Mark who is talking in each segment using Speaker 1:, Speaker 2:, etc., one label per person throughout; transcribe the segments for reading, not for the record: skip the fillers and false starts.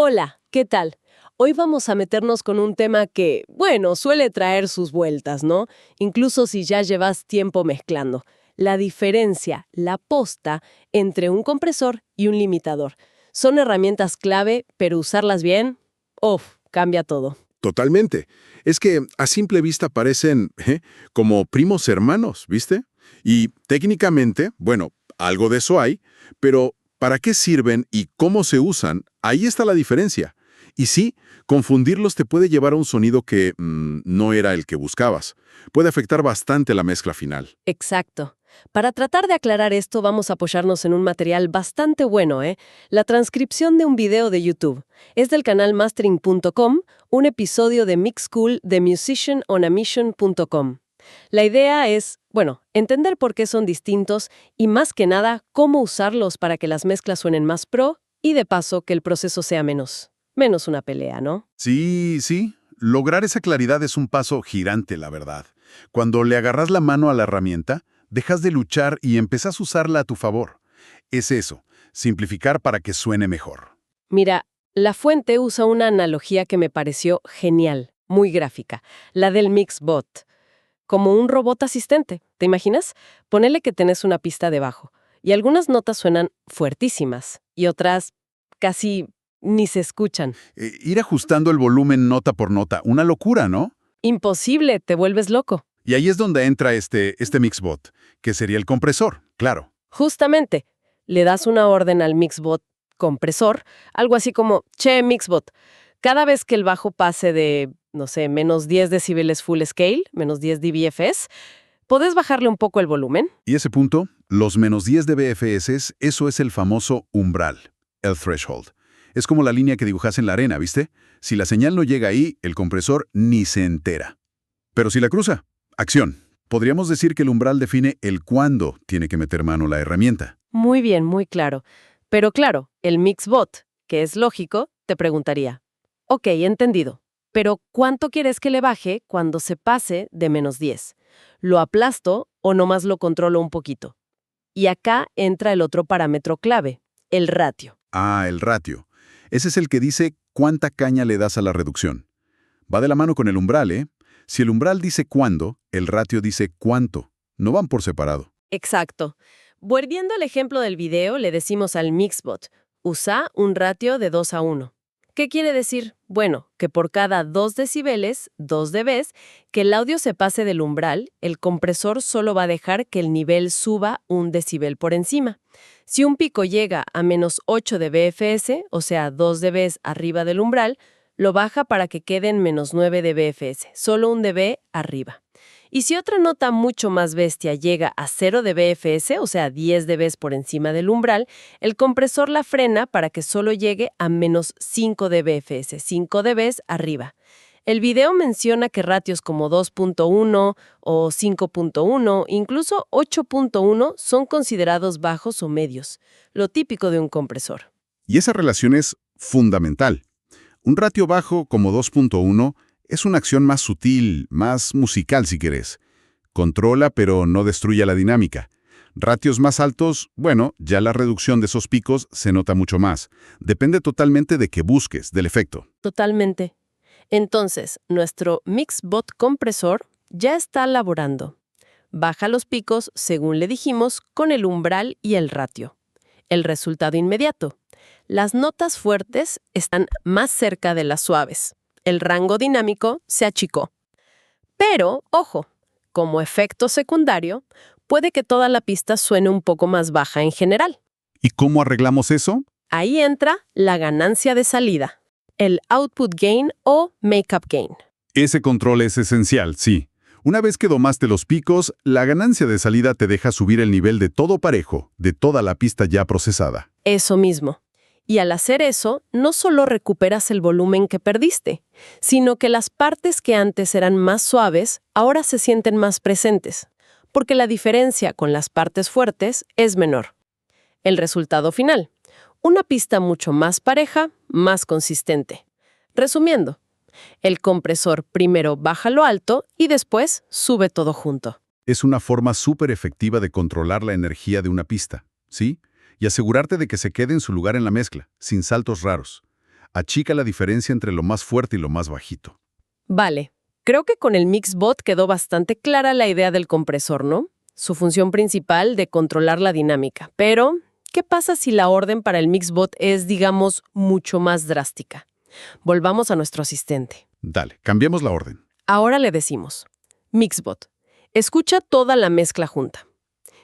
Speaker 1: Hola, ¿qué tal? Hoy vamos a meternos con un tema que, bueno, suele traer sus vueltas, ¿no? Incluso si ya llevas tiempo mezclando. La diferencia, la posta, entre un compresor y un limitador. Son herramientas clave, pero usarlas bien, ¡uf!, cambia todo.
Speaker 2: Totalmente. Es que a simple vista parecen como primos hermanos, ¿viste? Y técnicamente, bueno, algo de eso hay, pero ¿para qué sirven y cómo se usan? Ahí está la diferencia. Y sí, confundirlos te puede llevar a un sonido que no era el que buscabas. Puede afectar bastante la mezcla final.
Speaker 1: Exacto. Para tratar de aclarar esto, vamos a apoyarnos en un material bastante bueno, ¿eh? La transcripción de un video de YouTube. Es del canal mastering.com, un episodio de Mix School de musicianonamission.com. La idea es, bueno, entender por qué son distintos y, más que nada, cómo usarlos para que las mezclas suenen más pro y, de paso, que el proceso sea menos una pelea, ¿no?
Speaker 3: Sí, sí. Lograr esa claridad es un paso gigante, la verdad. Cuando le agarras la mano a la herramienta, dejas de luchar y empezás a usarla a tu favor. Es eso, simplificar para que suene mejor.
Speaker 1: Mira, La Fuente usa una analogía que me pareció genial, muy gráfica, la del Mixbot, como un robot asistente. ¿Te imaginas? Ponele que tenés una pista de bajo, y algunas notas suenan fuertísimas, y otras casi ni se escuchan.
Speaker 3: Ir ajustando el volumen nota por nota, una locura, ¿no?
Speaker 1: Imposible, te vuelves loco.
Speaker 3: Y ahí es donde entra este Mixbot, que sería el compresor, claro.
Speaker 1: Justamente, le das una orden al Mixbot compresor, algo así como, che, Mixbot, cada vez que el bajo pase de, no sé, menos 10 decibeles full scale, menos 10 dBFS, ¿podés bajarle un poco el volumen?
Speaker 3: Y ese punto, los menos 10 dBFS, eso es el famoso umbral, el threshold. Es como la línea que dibujas en la arena, ¿viste? Si la señal no llega ahí, el compresor ni se entera. Pero si la cruza, acción. Podríamos decir que el umbral define el cuándo tiene que meter mano la herramienta.
Speaker 1: Muy bien, muy claro. Pero claro, el Mixbot, que es lógico, te preguntaría, ok, entendido, pero ¿cuánto quieres que le baje cuando se pase de menos 10? ¿Lo aplasto o nomás lo controlo un poquito? Y acá entra el otro parámetro clave, el ratio.
Speaker 3: Ah, el ratio. Ese es el que dice cuánta caña le das a la reducción. Va de la mano con el umbral, ¿eh? Si el umbral dice cuándo, el ratio dice cuánto. No van por separado.
Speaker 1: Exacto. Volviendo al ejemplo del video, le decimos al Mixbot, usa un ratio de 2:1. ¿Qué quiere decir? Bueno, que por cada 2 decibeles, 2 dB, que el audio se pase del umbral, el compresor solo va a dejar que el nivel suba 1 decibel por encima. Si un pico llega a menos 8 dBFS, o sea, 2 dB arriba del umbral, lo baja para que quede en menos 9 dBFS, solo 1 dB arriba. Y si otra nota mucho más bestia llega a 0 dBFS, o sea, 10 dB por encima del umbral, el compresor la frena para que solo llegue a menos 5 dBFS, 5 dB arriba. El video menciona que ratios como 2.1 o 5.1, incluso 8.1, son considerados bajos o medios, lo típico de un compresor.
Speaker 3: Y esa relación es fundamental. Un ratio bajo como 2.1 es una acción más sutil, más musical si querés. Controla pero no destruye la dinámica. Ratios más altos, bueno, ya la reducción de esos picos se nota mucho más. Depende totalmente de qué busques, del efecto.
Speaker 1: Totalmente. Entonces, nuestro Mixbot compresor ya está laborando. Baja los picos, según le dijimos, con el umbral y el ratio. El resultado inmediato. Las notas fuertes están más cerca de las suaves. El rango dinámico se achicó. Pero, ojo, como efecto secundario, puede que toda la pista suene un poco más baja en general.
Speaker 3: ¿Y cómo arreglamos eso?
Speaker 1: Ahí entra la ganancia de salida, el output gain o makeup gain.
Speaker 3: Ese control es esencial, sí. Una vez que domaste los picos, la ganancia de salida te deja subir el nivel de todo parejo, de toda la pista ya procesada.
Speaker 1: Eso mismo. Y al hacer eso, no solo recuperas el volumen que perdiste, sino que las partes que antes eran más suaves, ahora se sienten más presentes, porque la diferencia con las partes fuertes es menor. El resultado final, una pista mucho más pareja, más consistente. Resumiendo, el compresor primero baja lo alto y después sube todo junto.
Speaker 3: Es una forma súper efectiva de controlar la energía de una pista, ¿sí? Y asegurarte de que se quede en su lugar en la mezcla, sin saltos raros. Achica la diferencia entre lo más fuerte y lo más bajito.
Speaker 1: Vale, creo que con el MixBot quedó bastante clara la idea del compresor, ¿no? Su función principal de controlar la dinámica. Pero, ¿qué pasa si la orden para el MixBot es, digamos, mucho más drástica? Volvamos a nuestro asistente.
Speaker 3: Dale, cambiemos la orden.
Speaker 1: Ahora le decimos, MixBot, escucha toda la mezcla junta.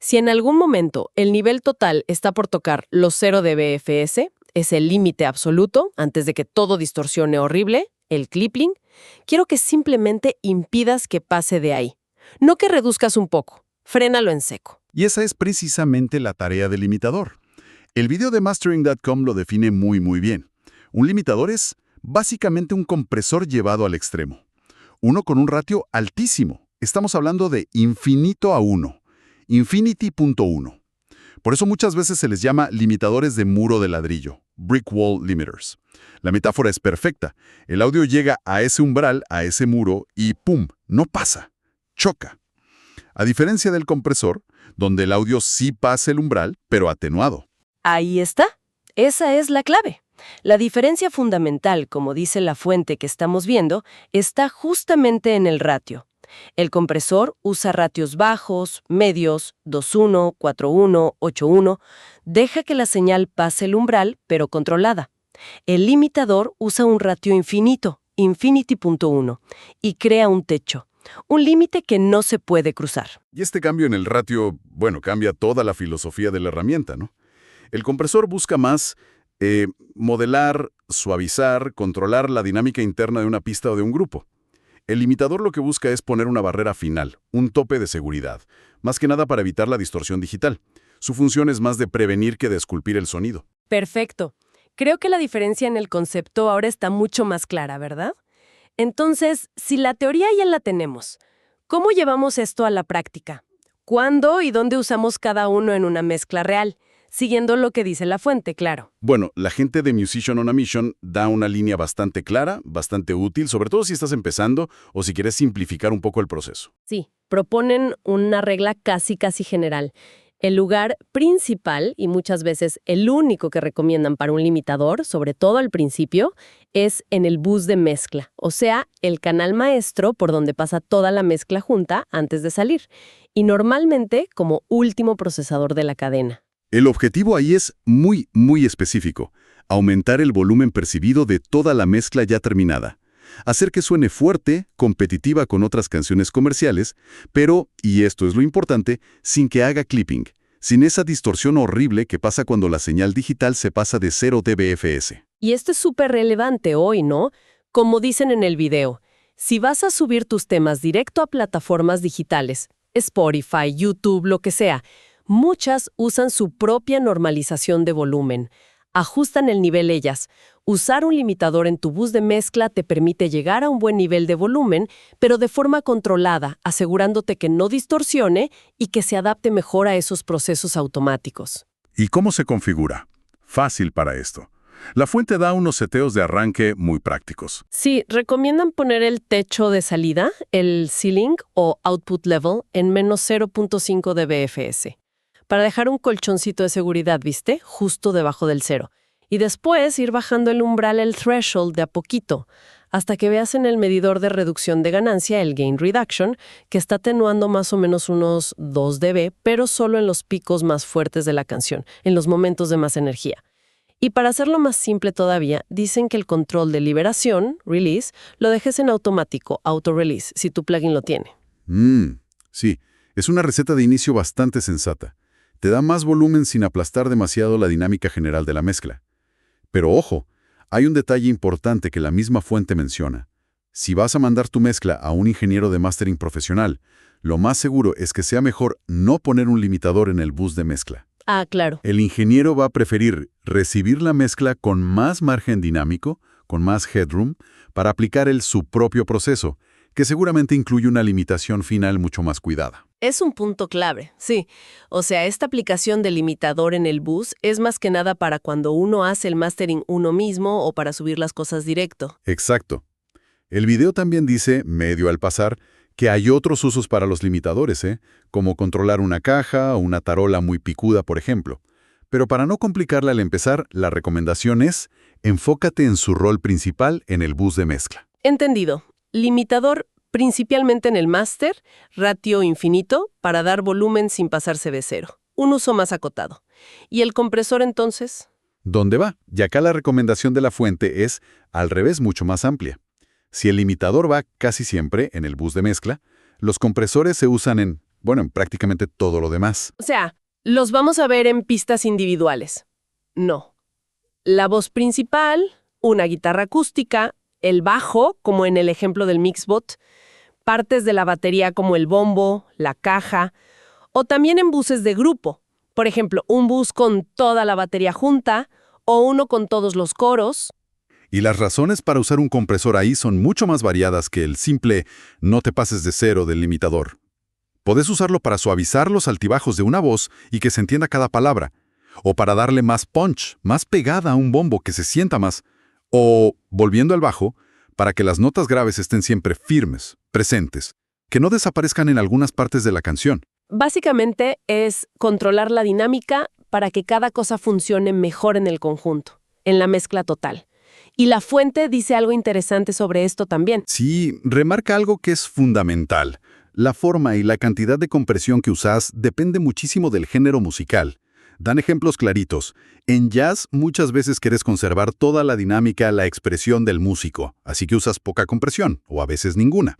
Speaker 1: Si en algún momento el nivel total está por tocar los 0 dBFS, es el límite absoluto, antes de que todo distorsione horrible, el clipping, quiero que simplemente impidas que pase de ahí. No que reduzcas un poco, frénalo en seco.
Speaker 3: Y esa es precisamente la tarea del limitador. El video de Mastering.com lo define muy bien. Un limitador es básicamente un compresor llevado al extremo. Uno con un ratio altísimo. Estamos hablando de infinito a 1. Infinity.1. Por eso muchas veces se les llama limitadores de muro de ladrillo, brick wall limiters. La metáfora es perfecta. El audio llega a ese umbral, a ese muro, y ¡pum!, no pasa. Choca. A diferencia del compresor, donde el audio sí pasa el umbral, pero atenuado.
Speaker 1: Ahí está. Esa es la clave. La diferencia fundamental, como dice la fuente que estamos viendo, está justamente en el ratio. El compresor usa ratios bajos, medios, 2.1, 4.1, 8.1. Deja que la señal pase el umbral, pero controlada. El limitador usa un ratio infinito, infinity.1, y crea un techo, un límite que no se puede cruzar.
Speaker 3: Y este cambio en el ratio, cambia toda la filosofía de la herramienta, ¿no? El compresor busca más modelar, suavizar, controlar la dinámica interna de una pista o de un grupo. El limitador lo que busca es poner una barrera final, un tope de seguridad, más que nada para evitar la distorsión digital. Su función es más de prevenir que de esculpir el sonido.
Speaker 1: Perfecto. Creo que la diferencia en el concepto ahora está mucho más clara, ¿verdad? Entonces, si la teoría ya la tenemos, ¿cómo llevamos esto a la práctica? ¿Cuándo y dónde usamos cada uno en una mezcla real? Siguiendo lo que dice la fuente, claro.
Speaker 3: Bueno, la gente de Musician on a Mission da una línea bastante clara, bastante útil, sobre todo si estás empezando o si quieres simplificar un poco el proceso.
Speaker 1: Sí, proponen una regla casi general. El lugar principal, y muchas veces el único que recomiendan para un limitador, sobre todo al principio, es en el bus de mezcla, o sea, el canal maestro por donde pasa toda la mezcla junta antes de salir, y normalmente como último procesador de la cadena.
Speaker 3: El objetivo ahí es muy específico, aumentar el volumen percibido de toda la mezcla ya terminada, hacer que suene fuerte, competitiva con otras canciones comerciales, pero, y esto es lo importante, sin que haga clipping, sin esa distorsión horrible que pasa cuando la señal digital se pasa de 0 dBFS.
Speaker 1: Y esto es súper relevante hoy, ¿no? Como dicen en el video, si vas a subir tus temas directo a plataformas digitales, Spotify, YouTube, lo que sea, muchas usan su propia normalización de volumen. Ajustan el nivel ellas. Usar un limitador en tu bus de mezcla te permite llegar a un buen nivel de volumen, pero de forma controlada, asegurándote que no distorsione y que se adapte mejor a esos procesos automáticos.
Speaker 3: ¿Y cómo se configura? Fácil para esto. La fuente da unos seteos de arranque muy prácticos.
Speaker 1: Sí, recomiendan poner el techo de salida, el ceiling o output level, en menos 0.5 dBFS. Para dejar un colchoncito de seguridad, ¿viste? Justo debajo del 0. Y después ir bajando el umbral, el threshold, de a poquito, hasta que veas en el medidor de reducción de ganancia, el gain reduction, que está atenuando más o menos unos 2 dB, pero solo en los picos más fuertes de la canción, en los momentos de más energía. Y para hacerlo más simple todavía, dicen que el control de liberación, release, lo dejes en automático, auto-release, si tu plugin lo tiene.
Speaker 3: Sí, es una receta de inicio bastante sensata. Te da más volumen sin aplastar demasiado la dinámica general de la mezcla. Pero ojo, hay un detalle importante que la misma fuente menciona. Si vas a mandar tu mezcla a un ingeniero de mastering profesional, lo más seguro es que sea mejor no poner un limitador en el bus de mezcla.
Speaker 1: Ah, claro.
Speaker 3: El ingeniero va a preferir recibir la mezcla con más margen dinámico, con más headroom, para aplicar su propio proceso, que seguramente incluye una limitación final mucho más cuidada.
Speaker 1: Es un punto clave, sí. O sea, esta aplicación de limitador en el bus es más que nada para cuando uno hace el mastering uno mismo o para subir las cosas directo.
Speaker 3: Exacto. El video también dice, medio al pasar, que hay otros usos para los limitadores, como controlar una caja o una tarola muy picuda, por ejemplo. Pero para no complicarla al empezar, la recomendación es enfócate en su rol principal en el bus de mezcla.
Speaker 1: Entendido. Limitador principalmente en el máster, ratio infinito para dar volumen sin pasarse de cero. Un uso más acotado. ¿Y el compresor entonces?
Speaker 3: ¿Dónde va? Y acá la recomendación de la fuente es, al revés, mucho más amplia. Si el limitador va casi siempre en el bus de mezcla, los compresores se usan en prácticamente todo lo demás.
Speaker 1: O sea, ¿los vamos a ver en pistas individuales? No. La voz principal, una guitarra acústica, el bajo, como en el ejemplo del Mixbot, partes de la batería como el bombo, la caja, o también en buses de grupo. Por ejemplo, un bus con toda la batería junta o uno con todos los coros.
Speaker 3: Y las razones para usar un compresor ahí son mucho más variadas que el simple no te pases de cero del limitador. Podés usarlo para suavizar los altibajos de una voz y que se entienda cada palabra, o para darle más punch, más pegada a un bombo que se sienta más, o, volviendo al bajo, para que las notas graves estén siempre firmes, presentes, que no desaparezcan en algunas partes de la canción.
Speaker 1: Básicamente es controlar la dinámica para que cada cosa funcione mejor en el conjunto, en la mezcla total. Y la fuente dice algo interesante sobre esto también.
Speaker 3: Sí, remarca algo que es fundamental. La forma y la cantidad de compresión que usás depende muchísimo del género musical. Dan ejemplos claritos. En jazz muchas veces querés conservar toda la dinámica, la expresión del músico, así que usas poca compresión, o a veces ninguna.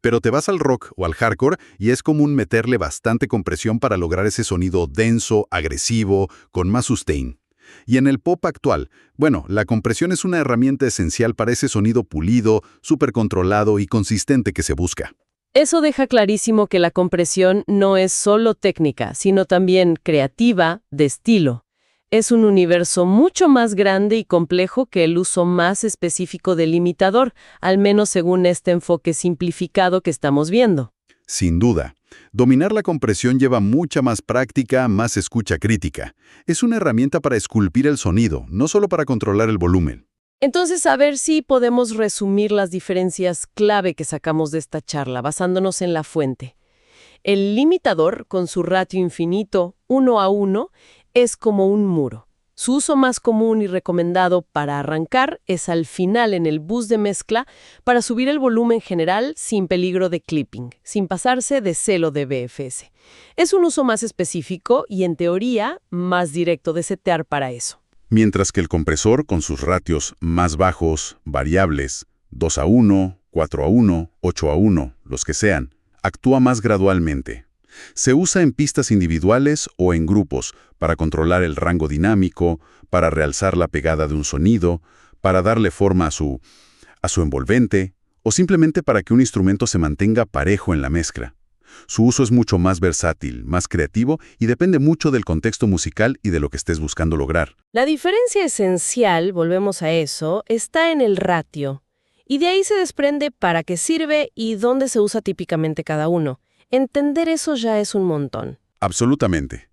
Speaker 3: Pero te vas al rock o al hardcore y es común meterle bastante compresión para lograr ese sonido denso, agresivo, con más sustain. Y en el pop actual, la compresión es una herramienta esencial para ese sonido pulido, súper controlado y consistente que se busca.
Speaker 1: Eso deja clarísimo que la compresión no es solo técnica, sino también creativa, de estilo. Es un universo mucho más grande y complejo que el uso más específico del limitador, al menos según este enfoque simplificado que estamos viendo.
Speaker 3: Sin duda. Dominar la compresión lleva mucha más práctica, más escucha crítica. Es una herramienta para esculpir el sonido, no solo para controlar el volumen.
Speaker 1: Entonces, a ver si podemos resumir las diferencias clave que sacamos de esta charla, basándonos en la fuente. El limitador, con su ratio infinito 1:1, es como un muro. Su uso más común y recomendado para arrancar es al final en el bus de mezcla para subir el volumen general sin peligro de clipping, sin pasarse de celo de BFS. Es un uso más específico y, en teoría, más directo de setear para eso.
Speaker 3: Mientras que el compresor, con sus ratios más bajos, variables, 2:1, 4:1, 8:1, los que sean, actúa más gradualmente. Se usa en pistas individuales o en grupos para controlar el rango dinámico, para realzar la pegada de un sonido, para darle forma a su envolvente, o simplemente para que un instrumento se mantenga parejo en la mezcla. Su uso es mucho más versátil, más creativo y depende mucho del contexto musical y de lo que estés buscando lograr.
Speaker 1: La diferencia esencial, volvemos a eso, está en el ratio. Y de ahí se desprende para qué sirve y dónde se usa típicamente cada uno. Entender eso ya es un montón.
Speaker 3: Absolutamente.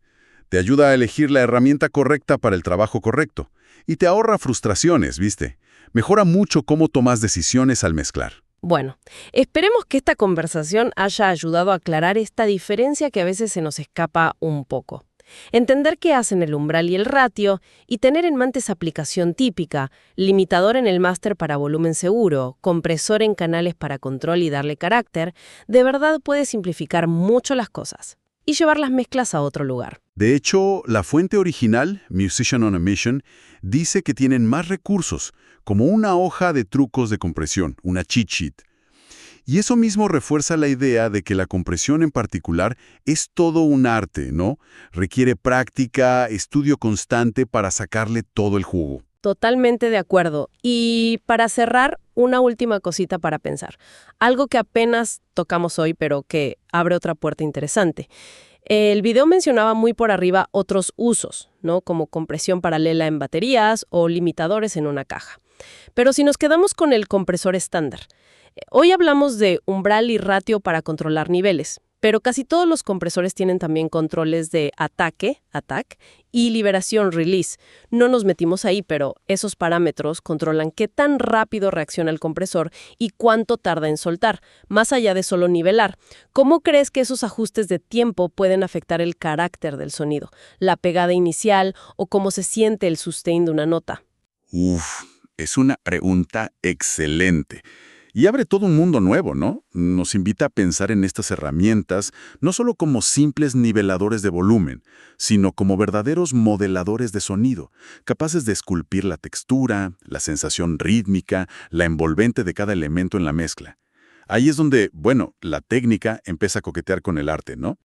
Speaker 3: Te ayuda a elegir la herramienta correcta para el trabajo correcto. Y te ahorra frustraciones, ¿viste? Mejora mucho cómo tomas decisiones al mezclar.
Speaker 1: Bueno, esperemos que esta conversación haya ayudado a aclarar esta diferencia que a veces se nos escapa un poco. Entender qué hacen el umbral y el ratio y tener en mente esa aplicación típica, limitador en el máster para volumen seguro, compresor en canales para control y darle carácter, de verdad puede simplificar mucho las cosas y llevar las mezclas a otro lugar.
Speaker 3: De hecho, la fuente original, Musician on a Mission, dice que tienen más recursos, como una hoja de trucos de compresión, una cheat sheet. Y eso mismo refuerza la idea de que la compresión en particular es todo un arte, ¿no? Requiere práctica, estudio constante para sacarle todo el jugo.
Speaker 1: Totalmente de acuerdo. Y para cerrar, una última cosita para pensar. Algo que apenas tocamos hoy, pero que abre otra puerta interesante. El video mencionaba muy por arriba otros usos, ¿no? Como compresión paralela en baterías o limitadores en una caja. Pero si nos quedamos con el compresor estándar, hoy hablamos de umbral y ratio para controlar niveles, pero casi todos los compresores tienen también controles de ataque, attack, y liberación, release. No nos metimos ahí, pero esos parámetros controlan qué tan rápido reacciona el compresor y cuánto tarda en soltar, más allá de solo nivelar. ¿Cómo crees que esos ajustes de tiempo pueden afectar el carácter del sonido, la pegada inicial o cómo se siente el sustain de una nota?
Speaker 2: Es una pregunta excelente. Y abre todo un mundo nuevo, ¿no? Nos invita a pensar en estas herramientas no solo como simples niveladores de volumen, sino como verdaderos modeladores de sonido, capaces de esculpir la textura, la sensación rítmica, la envolvente de cada elemento en la mezcla. Ahí es donde, bueno, la técnica empieza a coquetear con el arte, ¿no?